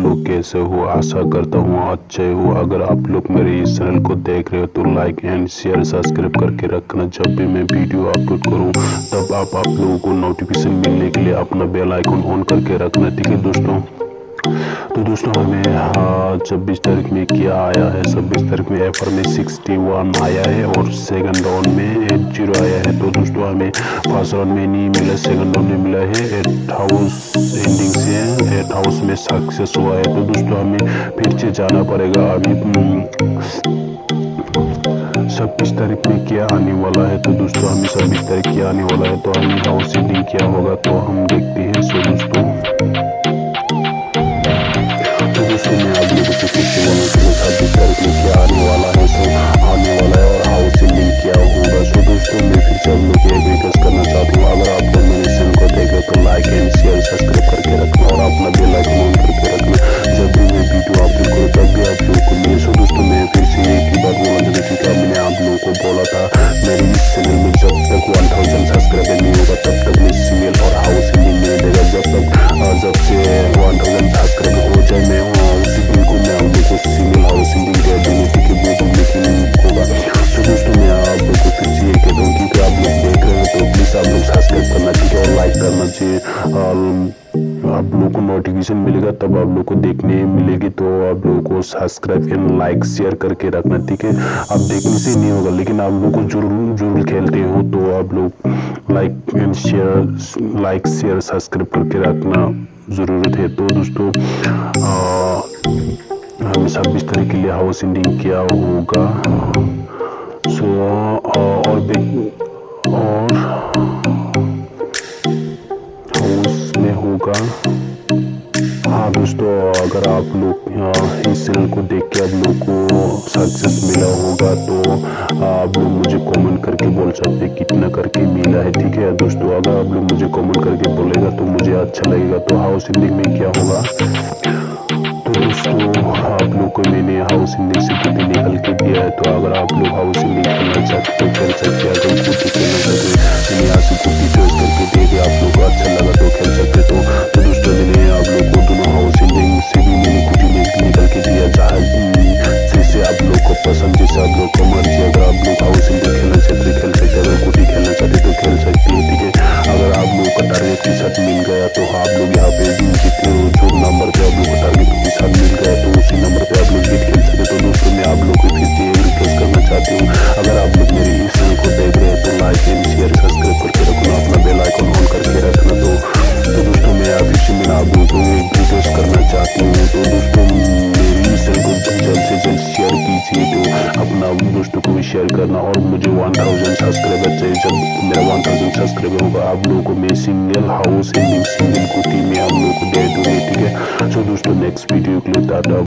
लोग कैसे हो। आशा करता हूँ अच्छे हो। अगर आप लोग मेरे इस चैनल को देख रहे हो तो लाइक एंड शेयर सब्सक्राइब करके रखना। जब भी मैं वीडियो अपलोड करूँ तब आप लोगों को नोटिफिकेशन मिलने के लिए अपना बेल आइकन ऑन करके रखना, ठीक है दोस्तों। तो दोस्तों हमें 26 तारीख में क्या आया है, 26 तारीख में एफर में 61 आया है और सेकंड राउंड में 80 आया है। तो दोस्तों हमें फर्स्ट राउंड में नहीं मिला, सेकंड राउंड में मिला है 8 हाउस एंडिंग से 8 हाउस में सक्सेस हुआ है। तो दोस्तों हमें फिर से जाना पड़ेगा। अभी 26 तारीख में क्या आने वाला है। तो दोस्तों हमें 26 तारीख क्या आने वाला है, तो हमें हाउस एंडिंग क्या होगा तो हम देखते हैं। सो दोस्तों मैं आप लोगों से फिर से बोलूँ कि 26 तारीख में क्या आने वाला है, सो आने वाला है और हाउस एंडिंग क्या होगा। सो दोस्तों मैं फिर से आप लोग को एक रिक्वेस्ट करना चाहती हूँ, अगर आप लोग मेरे चैनल को देख रहे हो तो लाइक एंड शेयर सब्सक्राइब करके रखना और अपना बेल आइकन ऑन करके रखना। जब भी मैं वीडियो अपलोड करूँ तब भी आप लोगों को मिले। सो दोस्तों मैं फिर से एक ही बात बोलना चाहती हूँ कि मैंने आप लोगों को बोला था मेरे इस चैनल में जब तक 1000 सब्सक्राइबर नहीं होगा तब तक मैं सीरियल और हाउस एंडिंग नहीं देगा। जब से 1000 सब्सक्राइबर हो जाए मैं उसी दिन को मैं आप लोगों को सिंगल हाउस एंडिंग दे दूँगी, ठीक है, वो लेकिन होगा। तो दोस्तों मैं आप लोगों को फिर से ये कह दूँ कि आप लोग देख रहे हो तो प्लीज़ आप लोग सब्सक्राइब करना, ठीक है, और लाइक करना चाहिए। आप लोगों को नोटिफिकेशन मिलेगा तब आप लोगों को देखने मिलेगी, तो आप लोगों को सब्सक्राइब एंड लाइक शेयर करके रखना, ठीक है। आप देखने से नहीं होगा लेकिन आप लोगों को जरूर खेलते हो तो आप लोग लाइक शेयर सब्सक्राइब करके रखना ज़रूरत है। तो दोस्तों हमें 26 तारीख के लिए हाउस एंडिंग क्या होगा, सो और हाउस में होगा। हाँ दोस्तों अगर आप लोग इस चैनल को देख के आप लोग को सक्सेस मिला होगा तो आप लोग मुझे कमेंट करके बोल सकते हैं कितना करके मिला है, ठीक है दोस्तों। अगर आप लोग मुझे कमेंट करके बोलेगा तो मुझे अच्छा लगेगा। तो हाउस एंडिंग में क्या होगा, तो दोस्तों आप लोग को मैंने हाउस एंडिंग से कुछ निकल के दिया है। तो अगर आप लोग हाउस एंडिंग खेलना चाहते तो खेल सकते हैं। अगर कुछ खेलना चाहते मैंने यहाँ से कुछ चॉइस करके दे दिया, आप लोग को अच्छा लगा तो खेल सकते। तो दोस्तों मैंने आप लोग को दोनों हाउस एंडिंग से भी मैंने कुछ निकल के दिया जैसे आप लोग को पसंद, जैसे आप लोग को मर्जी। अगर आप लोग हाउस एंडिंग खेलना चाहते खेल सकते, अगर कुछ खेलना चाहते तो खेल सकते हैं, ठीक है। अगर आप लोग का टारगेट के साथ मिल गया तो आप लोग यहाँ पे जितने जो नंबर पे आप लोग का टारगेट के साथ मिल गया तो उसी नंबर पे आप लोग जीत खेल सकते। तो दोस्तों मैं आप लोग को फिर से रिक्वेस्ट करना चाहती हूँ, अगर आप लोग मेरे इस चैनल को देख रहे हैं तो लाइक एंड शेयर सब्सक्राइब करके रखना, अपना बेल आइकन ऑन करके रखना। तो दोस्तों मैं आप लोगों को एक रिक्वेस्ट करना चाहती हूँ। तो दोस्तों मेरी इस चैनल को जल्द से जल्द शेयर कीजिए, तो अपना दोस्तों को भी शेयर करना। और मुझे 1000 सब्सक्राइबर चाहिए। जब मेरा 1000 सब्सक्राइबर होगा आप लोगों को मैं सिंगल हाउस एंडिंग सिंगल कुटी में आप लोगों को दे दूँगी, ठीक है। सो दोस्तों नेक्स्ट वीडियो के लिए टाटा।